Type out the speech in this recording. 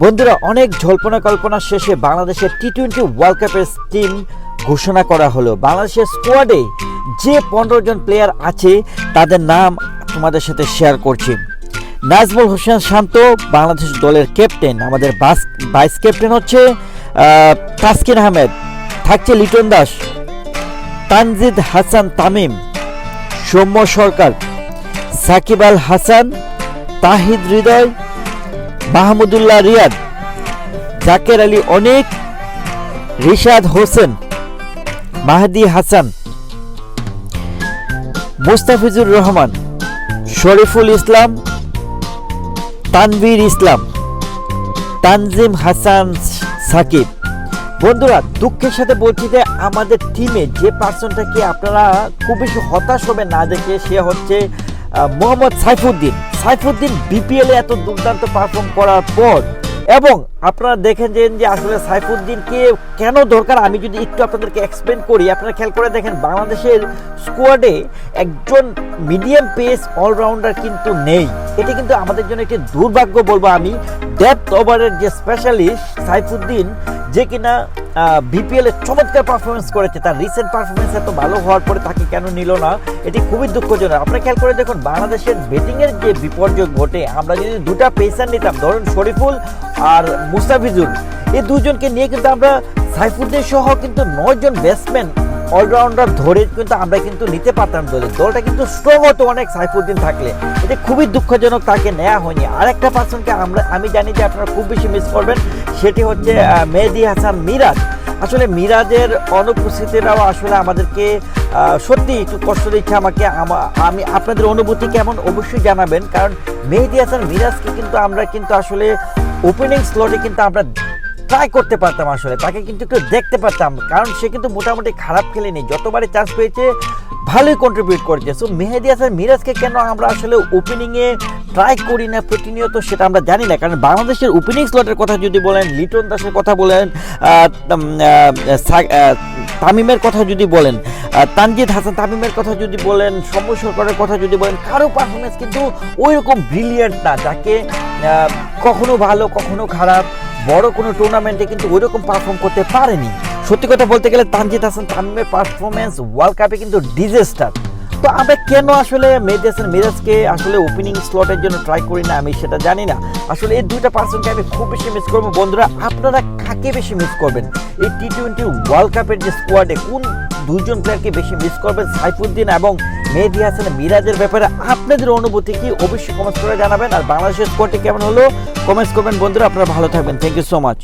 বন্ধুরা, অনেক জল্পনা কল্পনা শেষে বাংলাদেশের টি-20 ওয়ার্ল্ড কাপের টিম ঘোষণা করা হলো। বাংলাদেশের স্কোয়াডে যে 15 জন প্লেয়ার আছে তাদের নাম তোমাদের সাথে শেয়ার করছি। নাজমুল হোসেন শান্ত বাংলাদেশ দলের ক্যাপ্টেন, আমাদের ভাইস ক্যাপ্টেন হচ্ছে তাসকিন আহমেদ, থাকছে লিটন দাস, তানজিদ হাসান তামিম, সৌম্য সরকার, সাকিব আল হাসান, তাহিদ হৃদয়, মাহমুদুল্লাহ রিয়াদ, জাকের আলী অনিক, রিশাদ হোসেন, মাহদি হাসান, মুস্তাফিজুর রহমান, শরীফুল ইসলাম, তানভীর ইসলাম, তানজিম হাসান সাকিব। বন্ধুরা, দুঃখের সাথে বলছি যে আমাদের টিমে যে পার্সনটাকে আপনারা খুব বেশি হতাশ হবেন না দেখে, সে হচ্ছে মোহাম্মদ সাইফুদ্দিন বিপিএল এ এত দুর্দান্ত পারফর্ম করার পর, এবং আপনারা দেখেন যে আসলে সাইফুদ্দিনকে কেন দরকার, আমি যদি একটু আপনাদেরকে এক্সপ্লেন করি। আপনারা খেয়াল করে দেখেন, বাংলাদেশের স্কোয়াডে একজন মিডিয়াম পেস অলরাউন্ডার কিন্তু নেই। এটা কিন্তু আমাদের জন্য একটি দুর্ভাগ্য বলবো আমি। ডেপথ ওভারের যে স্পেশালিস্ট সাইফুদ্দিন, যে কিনা বিপিএল এ চমৎকার পারফরমেন্স করেছে, তার রিসেন্ট পারফরমেন্স এত ভালো হওয়ার পরে তাকে কেন নিল না, এটি খুবই দুঃখজনক। আপনারা খেয়াল করে দেখুন, বাংলাদেশের ব্যাটিংয়ের যে বিপর্যয় ঘটে, আমরা যদি দুটা পেসার নিতাম, ধরুন শরীফুল আর মুস্তাফিজুর, এই দুজনকে নিয়ে কিন্তু আমরা সাইফুদ্দিন সহ কিন্তু 9 জন ব্যাটসম্যান অলরাউন্ডার ধরে কিন্তু আমরা কিন্তু নিতে পারতাম। দলটা কিন্তু স্ট্রং হতো অনেক সাইফুদ্দিন থাকলে। এটা খুবই দুঃখজনক, তাকে নেওয়া হয়নি। আরেকটা পার্সনকে আমি জানি যে আপনারা খুব বেশি মিস করবেন, সেটি হচ্ছে মেহেদী হাসান মিরাজ। আসলে মিরাজের অনুপস্থিতিটাও আসলে আমাদেরকে সত্যি একটু কষ্ট দিচ্ছে আমি আপনাদের অনুভূতি কেমন অবশ্যই জানাবেন, কারণ মেহেদী হাসান মিরাজকে কিন্তু আমরা কিন্তু আসলে ওপেনিং স্লটে কিন্তু আমরা ট্রাই করতে পারতাম, আসলে তাকে কিন্তু একটু দেখতে পারতাম, কারণ সে কিন্তু মোটামুটি খারাপ খেলেনি, যতবারই চান্স পেয়েছে ভালোই কন্ট্রিবিউট করেছে। সো মেহেদী হাসান মিরাজকে কেন আমরা আসলে ওপেনিংয়ে ট্রাই করি না প্রতিনিয়ত, সেটা আমরা জানি না। কারণ বাংলাদেশের ওপেনিং স্লটের কথা যদি বলেন, লিটন দাসের কথা বলেন, তামিমের কথা যদি বলেন, তানজিদ হাসান তামিমের কথা যদি বলেন, সৌম্য সরকারের কথা যদি বলেন, কারো পারফরমেন্স কিন্তু ওই রকম ব্রিলিয়ান্ট না, যাকে কখনো ভালো কখনো খারাপ, বড় কোনো টুর্নামেন্টে কিন্তু ওই রকম পারফর্ম করতে পারেনি। সত্যি কথা বলতে গেলে তানজিদ হাসান তামিমের পারফরমেন্স ওয়ার্ল্ড কাপে কিন্তু ডিজাস্টার। তো আমরা কেন আসলে মেহেদী হাসান মিরাজকে আসলে ওপেনিং স্লটের জন্য ট্রাই করি না, আমি সেটা জানি না। আসলে এই দুইটা পার্সনকে আমি খুব বেশি মিস করবো। বন্ধুরা, আপনারা কাকে বেশি মিস করবেন এই টি-20 ওয়ার্ল্ড কাপের যে স্কোয়াডে, কোন দুজন প্লেয়ারকে বেশি মিস করবেন, সাইফুদ্দিন এবং মেহেদী হাসান মিরাজের ব্যাপারে আপনাদের অনুভূতি কি অবশ্যই কমেন্টস করে জানাবেন। আর বাংলাদেশের স্কোয়াডটি কেমন হলো কমেন্টস করবেন। বন্ধুরা, আপনারা ভালো থাকবেন। Thank you so much.